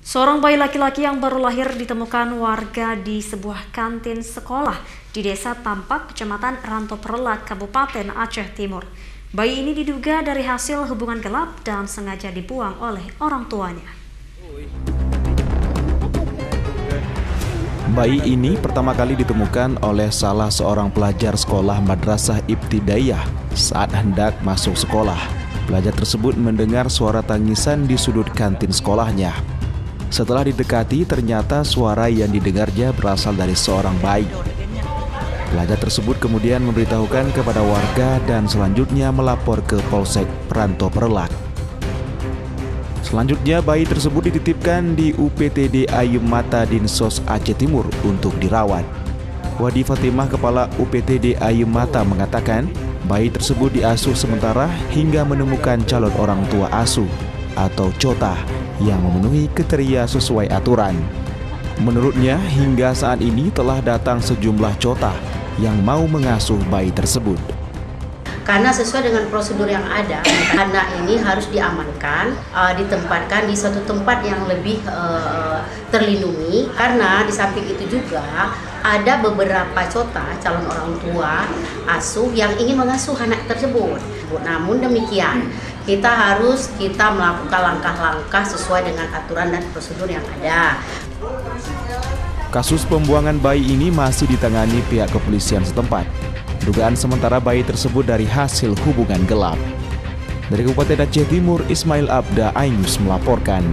Seorang bayi laki-laki yang baru lahir ditemukan warga di sebuah kantin sekolah di Desa Tampak, Kecamatan Ranto Perlak, Kabupaten Aceh Timur. Bayi ini diduga dari hasil hubungan gelap dan sengaja dibuang oleh orang tuanya. Bayi ini pertama kali ditemukan oleh salah seorang pelajar sekolah Madrasah Ibtidaiyah saat hendak masuk sekolah. Pelajar tersebut mendengar suara tangisan di sudut kantin sekolahnya. Setelah didekati, ternyata suara yang didengarnya berasal dari seorang bayi. Pelajar tersebut kemudian memberitahukan kepada warga dan selanjutnya melapor ke Polsek Ranto Perlak. Selanjutnya, bayi tersebut dititipkan di UPTD Ayum Mata Dinsos Aceh Timur untuk dirawat. Wadi Fatimah, Kepala UPTD Ayum Mata, mengatakan bayi tersebut diasuh sementara hingga menemukan calon orang tua asuh atau cota yang memenuhi kriteria sesuai aturan. Menurutnya, hingga saat ini telah datang sejumlah cota yang mau mengasuh bayi tersebut. Karena sesuai dengan prosedur yang ada, anak ini harus diamankan, ditempatkan di suatu tempat yang lebih terlindungi. Karena di samping itu juga ada beberapa cota calon orang tua asuh yang ingin mengasuh anak tersebut. Namun demikian, kita melakukan langkah-langkah sesuai dengan aturan dan prosedur yang ada. Kasus pembuangan bayi ini masih ditangani pihak kepolisian setempat. Dugaan sementara bayi tersebut dari hasil hubungan gelap. Dari Kabupaten Aceh Timur, Ismail Abda, iNews melaporkan.